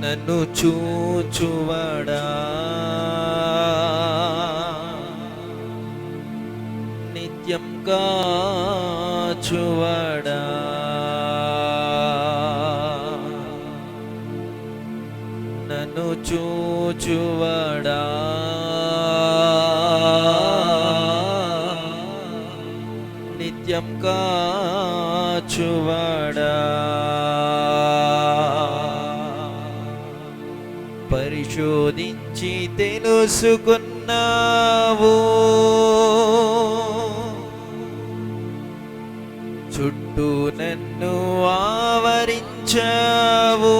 నన్ను చూచువాడా నిత్యం కాచువాడా నన్ను చూచువాడా నిత్యం కాచువాడా పరిశోధించి తెలుసుకున్నావు చుట్టూ నన్ను ఆవరించావు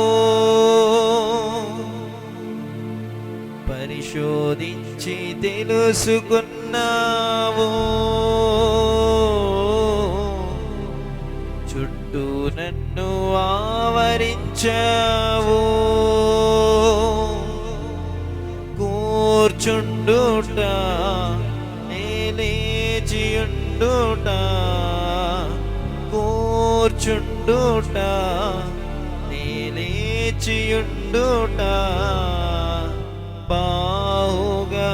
పరిశోధించి తెలుసుకున్నావు చుట్టూ నన్ను ఆవరించావు కూర్చుండుట లేచియుండుట కూర్చుండుట లేచియుండుట బాహుగా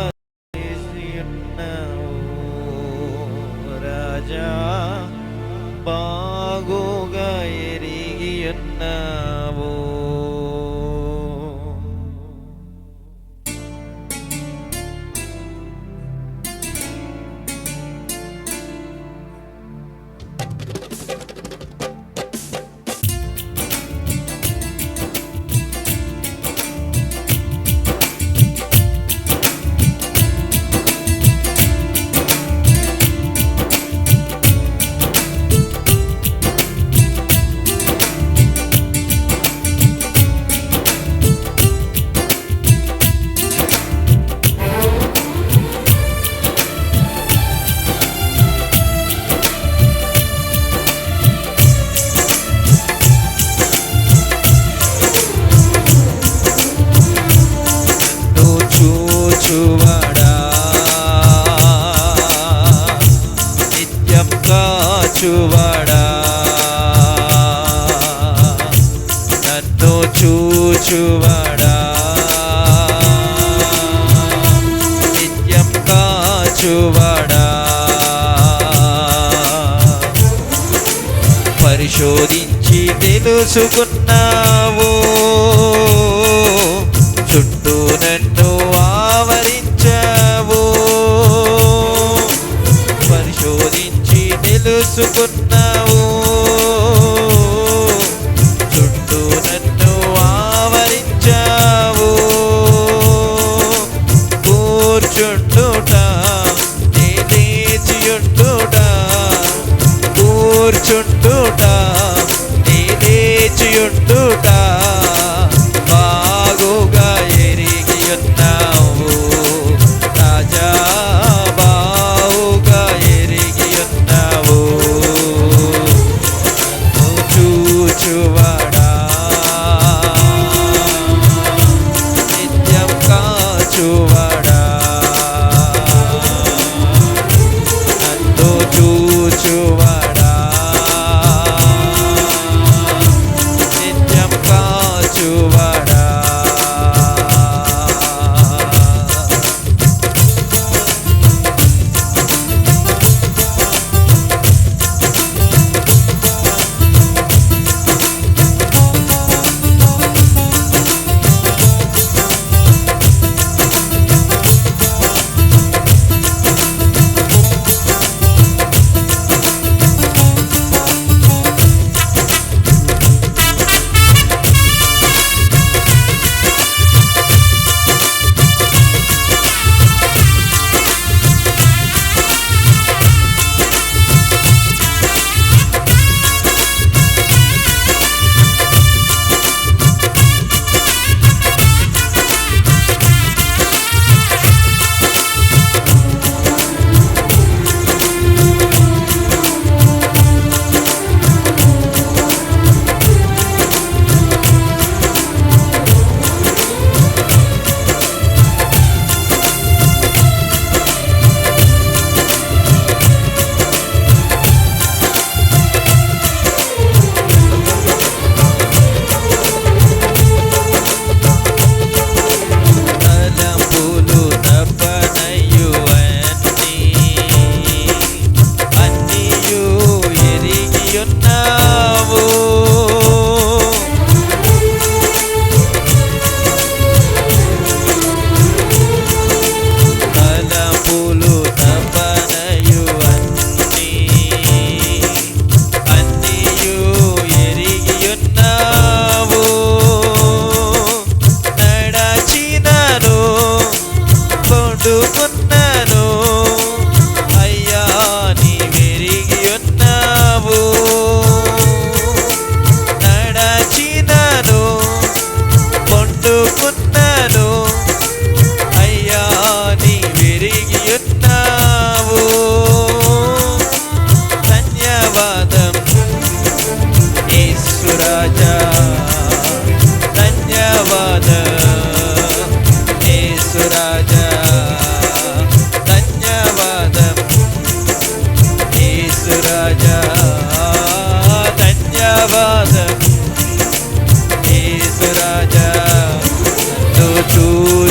చేసియున్నావు రాజా బాగుగా ఎరిగియున్నావు చూచువాడా నిత్యం కాచువాడా నన్ను చూచువాడా నిత్యం కాచువాడా పరిశోధించి తెలుసుకున్నావు చుట్టూ నన్ను ఆవరించావు పరిశోధించి తెలుసుకున్నావు చుట్టూ నన్ను ఆవరించావు కూర్చుండుట లేచియుండుట కూర్చుండుట లేచియుండుట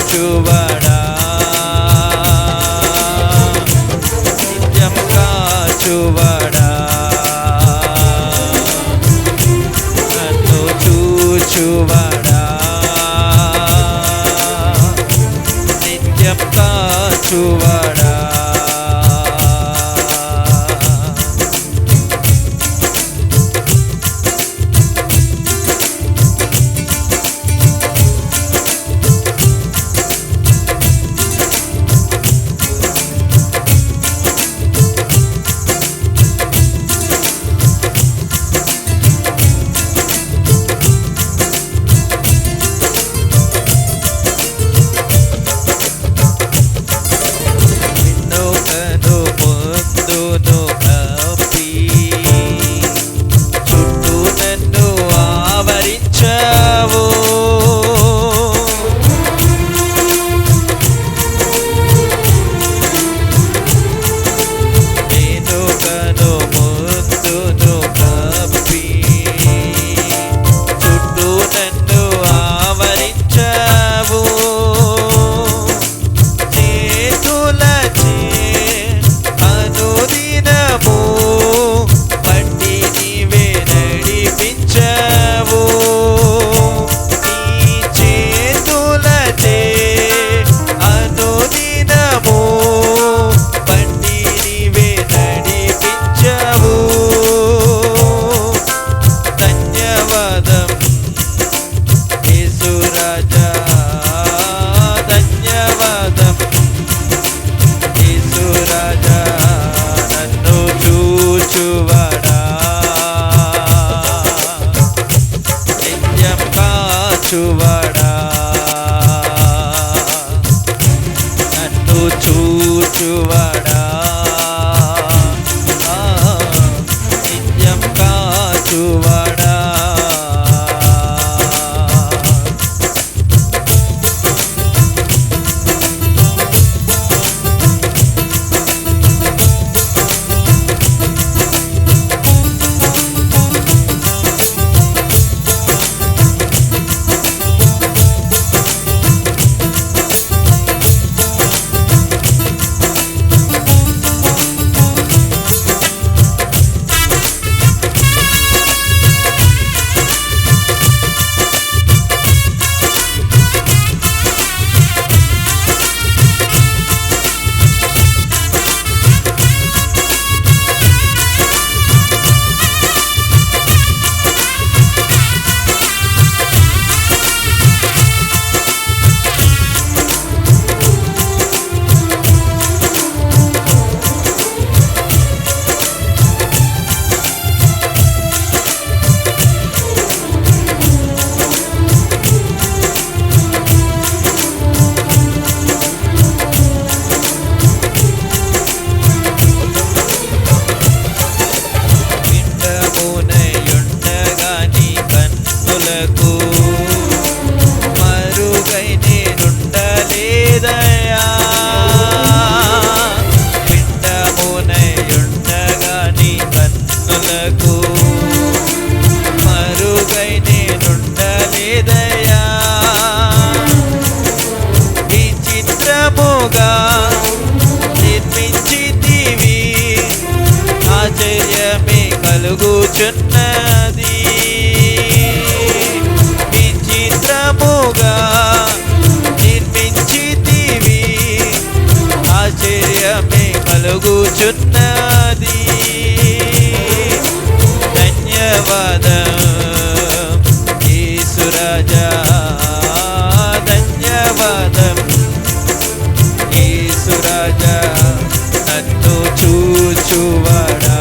చూచువాడా నిత్యం కాచువాడా నన్ను చూచువాడా నిత్యం కాచువాడా చూచువాడా నన్ను చూచువాడా నిత్యం కాచువాడా మరుగై నేనుండలేదయా పిండమునయుండగా నీ కన్నులకు మరుగై నేనుండలేదయా విచిత్రముగా నిర్మించితివి ఆశ్చర్యమే కలుగుచున్నది నిర్మించితివి ఆశ్చర్యమే కలుగుచున్నది ధన్యవాదం యేసురాజా ధన్యవాదం యేసురాజా నన్ను చూచువాడా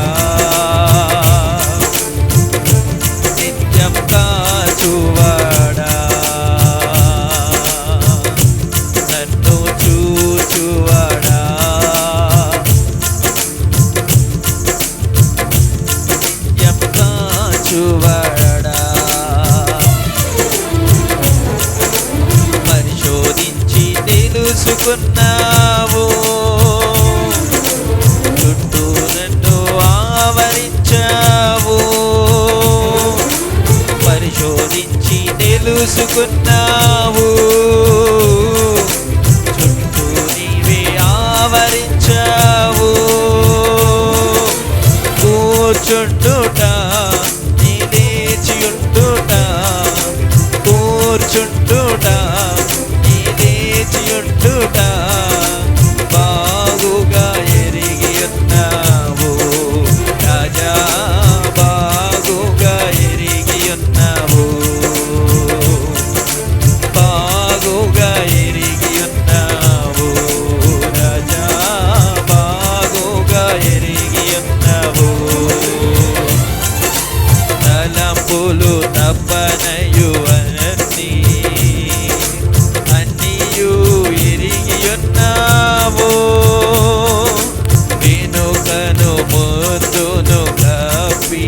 నిత్యం కాచువాడా నన్ను చూచువాడా నిత్యం కాచువాడా పరిశోధించి తెలుసుకున్నావు చుట్టూ నన్ను ఆవరించావు పరిశోధించి తెలుసుకున్నావు కూర్చుండుట నీ లేచియుండుట బాగుగా ఎరిగి ఉన్నావు రాజా బాగుగా ఎరిగి ఉన్నావు బాగుగా ఎరిగి ఉన్నావు రాజా బాగుగా ఎరిగి ఉన్నావు తలంపులు తప్పనయు అన్నీయు ఎరిగి ఉన్నావు వెనుకను ముందును కప్పి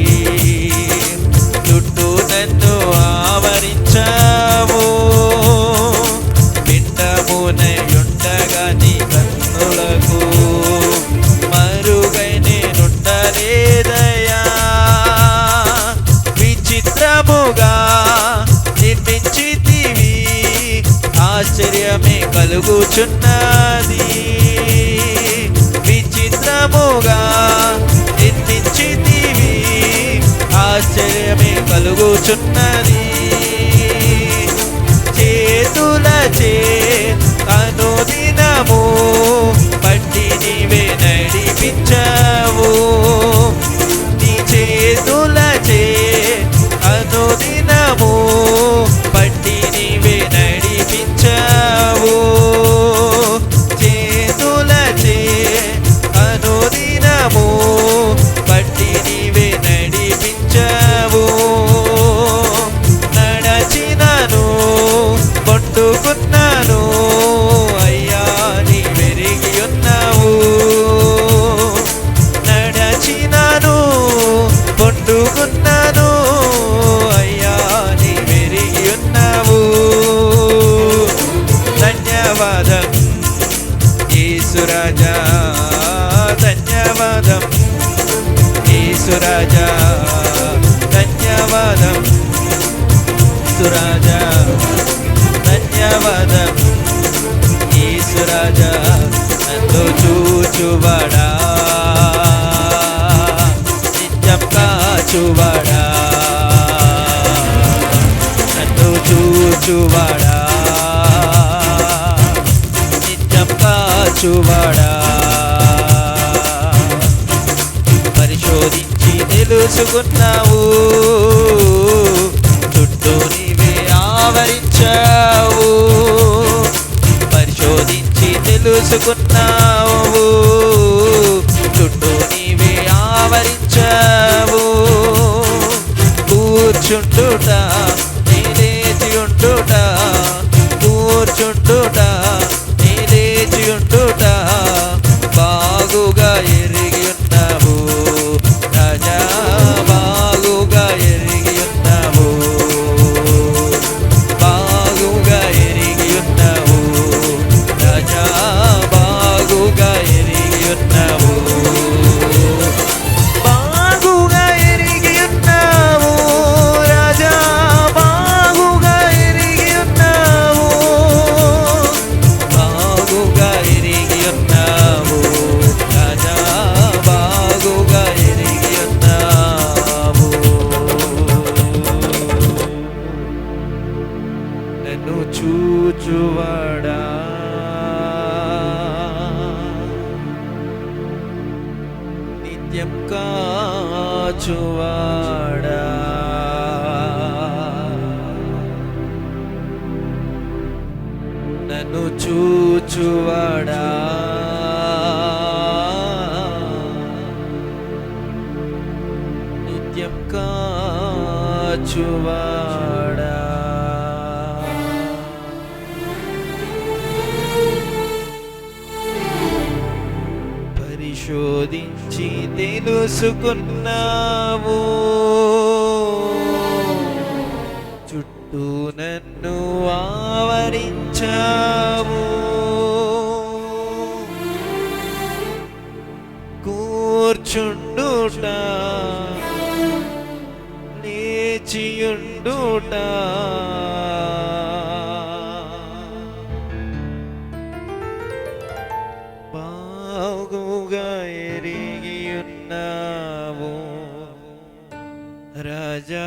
చుట్టూ నన్ను ఆవరించావు పిండమునయుండగా నీ కన్నులకు మరుగై నేనుండలేదయా విచిత్రముగా నిర్మించితివి ఆశ్చర్యమే కలుగుచున్నది విచిత్రముగా నిర్మించితివి ఆశ్చర్యమే కలుగుచున్నది చేతులచే అనుదినము పట్టి నీవే నడిపించావు నీ చేతులచే అనుదినము పట్టి నీవే నడిపించావు చేతులచే అనుదినము పట్టి నీవే నడిపించావు నడచినను పట్టుకున్నాను అయ్యా నీ వెరిగి ఉన్నావు నడచినను పట్టుకున్నాను అయ్యా నీ వెరిగి ఉన్నావు ధన్యవాదం యేసురాజా ధన్యవాదం యేసురాజా ధన్యవాదం యేసురాజా ధన్యవాదం యేసురాజా నన్ను చూచువాడా నిత్యం కాచువాడా నన్ను చూచువాడా నిత్యం కాచువాడా పరిశోధించి తెలుసుకున్నావు చుట్టూ నీవే ఆవరించావు పరిశోధించి తెలుసుకున్నావు చుట్టూ నీవే ఆవరించావు కూర్చుండుట నీ లేచి ఉండుట కూర్చుండుట నీ లేచి ఉండుట బాగుగా ఎరిగి ఉన్నావు రాజా బాగుగా ఎరిగి ఉన్నావు బాగుగా ఎరిగి ఉన్నావు రాజా బాగుగా ఎరిగి ఉన్నావు బాగుగా ఎరిగి ఉన్నావు రాజా బాగుగా ఎరిగి ఉన్నావు బాగుగా ఎరిగి ఉన్నావు రాజా బాగుగా ఎరిగి ఉన్నావు నన్ను చూచువాడా నిత్యం కాచువాడా నన్ను చూచువాడా నిత్యం కాచువాడా పరిశోధించి తెలుసుకున్నావు చుట్టూ నన్ను ఆవరించావు కూర్చుండుట లేచియుండుట బాగుగా ఎరిగి ఉన్నావు రాజా